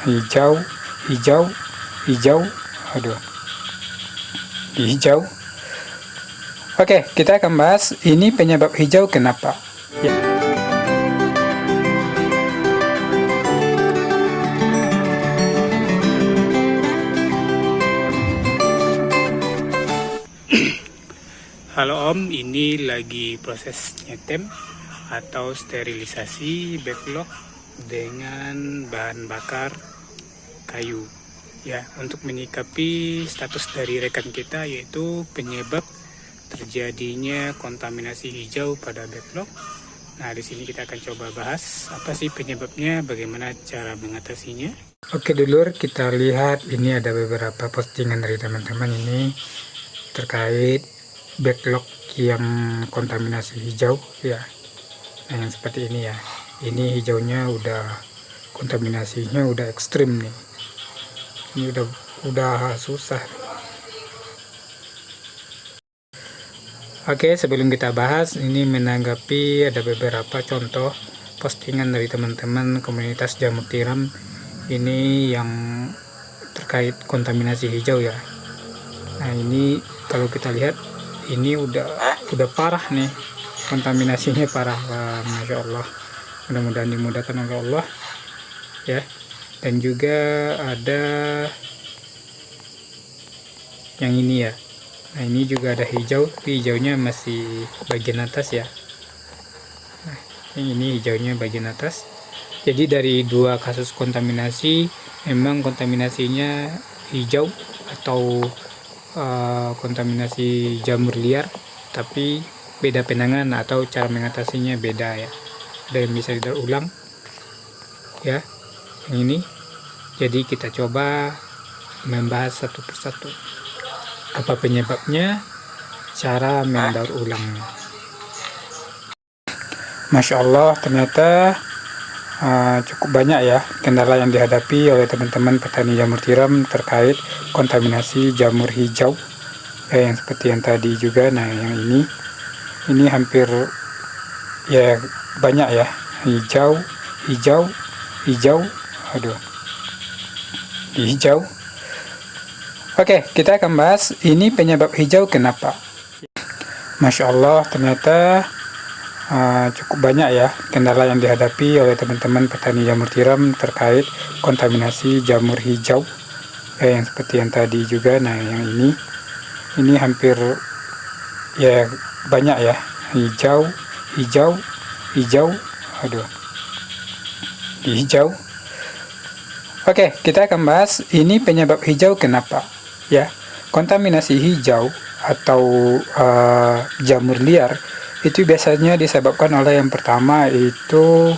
hijau, hijau, hijau, aduh, hijau. Oke, kita akan bahas ini penyebab hijau kenapa. Ya. Halo Om, ini lagi proses nyetem atau sterilisasi backlog dengan bahan bakar kayu. Ya, untuk menyikapi status dari rekan kita yaitu penyebab terjadinya kontaminasi hijau pada backlog. Nah, di sini kita akan coba bahas apa sih penyebabnya, bagaimana cara mengatasinya. Oke dulur, kita lihat ini ada beberapa postingan dari teman-teman ini terkait backlog yang kontaminasi hijau ya. Nah, yang seperti ini ya. Ini hijaunya udah kontaminasinya udah ekstrim nih. Ini udah susah. Oke, sebelum kita bahas, ini menanggapi ada beberapa contoh postingan dari teman-teman komunitas jamur tiram ini yang terkait kontaminasi hijau ya. Nah, ini kalau kita lihat ini udah parah nih, kontaminasinya parah. Wah, Masya Allah, mudah-mudahan dimudahkan oleh Allah ya. Dan juga ada yang ini ya. Nah, ini juga ada hijau, tapi hijaunya masih bagian atas ya. Nah, ini hijaunya bagian atas. Jadi dari dua kasus kontaminasi, memang kontaminasinya hijau atau kontaminasi jamur liar, tapi beda penanganan atau cara mengatasinya beda ya. Ada yang bisa didaur ulang ya, yang ini. Jadi kita coba membahas satu persatu. Apa penyebabnya, cara mendaur ulangnya. Masya Allah, ternyata cukup banyak ya kendala yang dihadapi oleh teman-teman petani jamur tiram terkait kontaminasi jamur hijau ya, yang seperti yang tadi juga. Nah, yang ini hampir ya banyak ya, hijau, hijau, hijau, aduh, hijau. Oke, kita akan bahas ini penyebab hijau kenapa. Masya Allah, ternyata cukup banyak ya kendala yang dihadapi oleh teman-teman petani jamur tiram terkait kontaminasi jamur hijau ya, yang seperti yang tadi juga. Nah, yang ini hampir ya banyak ya, hijau, hijau, hijau, aduh, hijau. Oke, kita akan bahas ini penyebab hijau kenapa ya. Kontaminasi hijau atau jamur liar itu biasanya disebabkan oleh yang pertama itu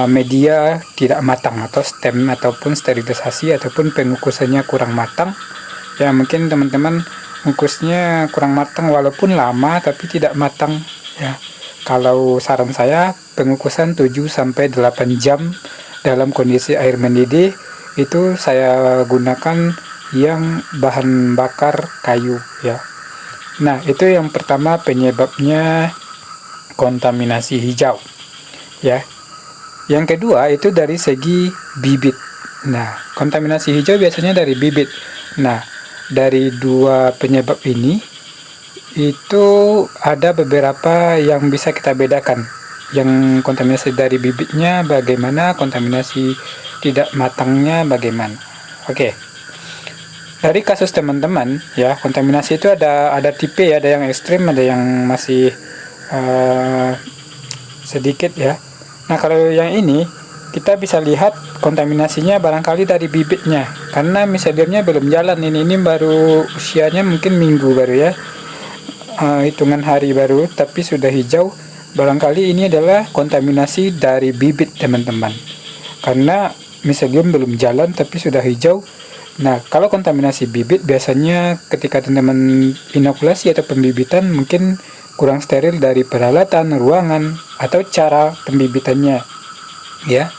media tidak matang atau stem ataupun sterilisasi ataupun pengukusannya kurang matang ya. Mungkin teman-teman mengukusnya kurang matang walaupun lama tapi tidak matang ya. Kalau saran saya pengukusan 7-8 jam dalam kondisi air mendidih, itu saya gunakan yang bahan bakar kayu ya. Nah, itu yang pertama penyebabnya kontaminasi hijau ya. Yang kedua itu dari segi bibit. Nah, kontaminasi hijau biasanya dari bibit. Nah, dari dua penyebab ini itu ada beberapa yang bisa kita bedakan. Yang kontaminasi dari bibitnya bagaimana, kontaminasi tidak matangnya bagaimana. Oke. Dari kasus teman-teman ya, kontaminasi itu ada tipe ya, ada yang ekstrim, ada yang masih sedikit ya. Nah, kalau yang ini kita bisa lihat kontaminasinya barangkali dari bibitnya, karena miseliumnya belum jalan. Ini baru usianya mungkin minggu baru ya, hitungan hari baru, tapi sudah hijau. Barangkali ini adalah kontaminasi dari bibit teman-teman, karena miselium belum jalan tapi sudah hijau. Nah, kalau kontaminasi bibit biasanya ketika teman-teman inokulasi atau pembibitan mungkin kurang steril dari peralatan, ruangan, atau cara pembibitannya ya.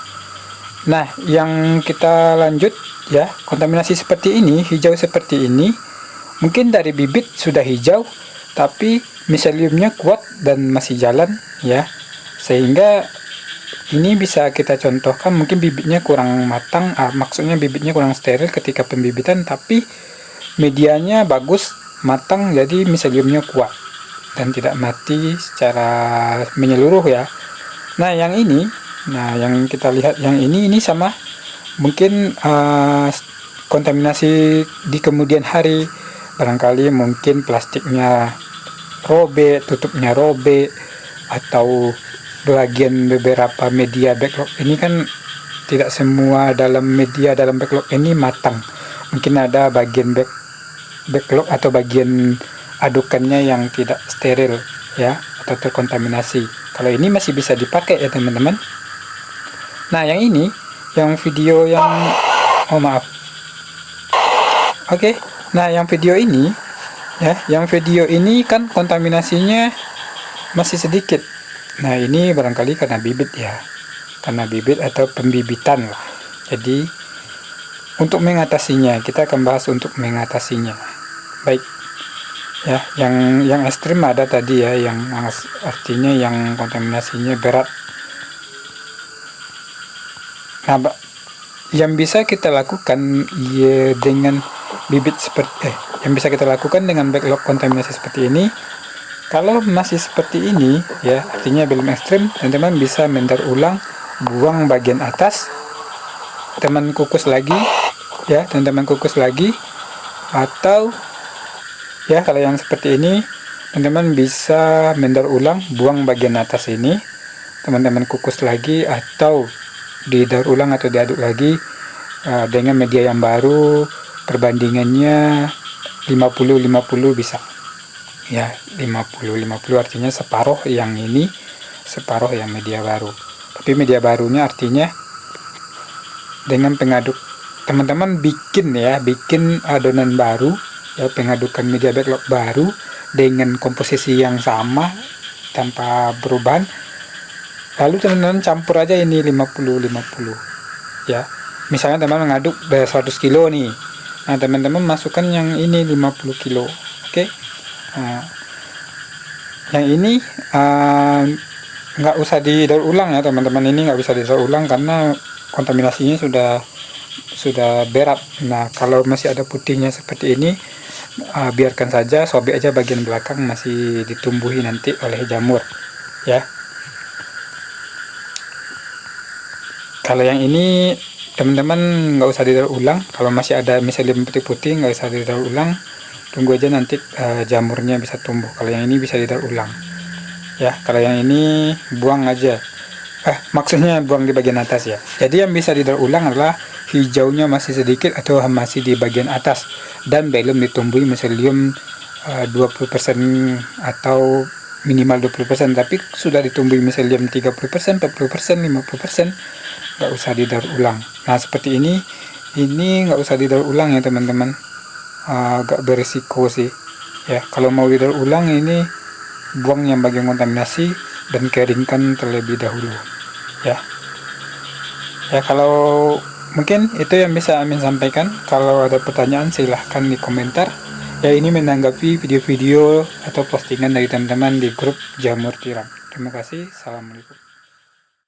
Nah, yang kita lanjut ya, kontaminasi seperti ini, hijau seperti ini, mungkin dari bibit sudah hijau tapi miseliumnya kuat dan masih jalan ya, sehingga ini bisa kita contohkan, mungkin bibitnya kurang matang, maksudnya bibitnya kurang steril ketika pembibitan, tapi medianya bagus, matang, jadi miseliumnya kuat dan tidak mati secara menyeluruh ya. Nah yang ini, yang kita lihat yang ini sama, mungkin kontaminasi di kemudian hari, barangkali mungkin plastiknya robek, tutupnya robek, atau bagian beberapa media backlog ini kan tidak semua dalam media dalam backlog ini matang, mungkin ada bagian backlog atau bagian adukannya yang tidak steril ya, atau terkontaminasi. Kalau ini masih bisa dipakai ya teman-teman. Nah yang ini, yang video yang Oke. Nah yang video ini ya, yang video ini kan kontaminasinya masih sedikit. Nah ini barangkali karena bibit ya, karena bibit atau pembibitan lah. Jadi untuk mengatasinya, kita akan bahas untuk mengatasinya. Baik ya, yang ekstrim ada tadi ya, yang artinya yang kontaminasinya berat. Nah yang bisa kita lakukan ya dengan bibit seperti yang bisa kita lakukan dengan backlog kontaminasi seperti ini. Kalau masih seperti ini ya, artinya belum ekstrim, teman-teman bisa mendaur ulang, buang bagian atas, teman kukus lagi ya, teman-teman kukus lagi. Atau ya kalau yang seperti ini, teman-teman bisa mendaur ulang, buang bagian atas ini, teman-teman kukus lagi, atau didaur ulang atau diaduk lagi dengan media yang baru, perbandingannya 50-50 bisa ya, 50-50 artinya separuh yang ini, separuh yang media baru. Tapi media barunya artinya dengan pengaduk, teman-teman bikin adonan baru ya, pengadukan media backlog baru dengan komposisi yang sama tanpa perubahan, lalu teman-teman campur aja ini 50-50 ya. Misalnya teman mengaduk 100 kilo nih, nah teman-teman masukkan yang ini 50 kilo. Oke. Nah, yang ini nggak usah didaur ulang ya teman-teman, ini nggak bisa didaur ulang karena kontaminasinya sudah berat. Nah kalau masih ada putihnya seperti ini, biarkan saja, sobek aja bagian belakang, masih ditumbuhi nanti oleh jamur ya. Kalau yang ini teman-teman nggak usah didaur ulang, kalau masih ada miselium putih-putih nggak usah didaur ulang, tunggu aja nanti jamurnya bisa tumbuh. Kalau yang ini bisa didaur ulang ya, kalau yang ini buang aja, maksudnya buang di bagian atas ya. Jadi yang bisa didaur ulang adalah hijaunya masih sedikit atau masih di bagian atas dan belum ditumbuhi miselium 20% atau minimal 20%, tapi sudah ditumbuhi miselium 30%, 40%, 50%, nggak usah didaur ulang. Nah seperti ini nggak usah didaur ulang ya teman-teman, agak berisiko sih ya. Kalau mau didaur ulang, ini buang yang bagian kontaminasi dan keringkan terlebih dahulu ya. Kalau mungkin itu yang bisa Amin sampaikan. Kalau ada pertanyaan silahkan di komentar ya. Ini menanggapi video-video atau postingan dari teman-teman di grup Jamur Tiram. Terima kasih. Assalamualaikum.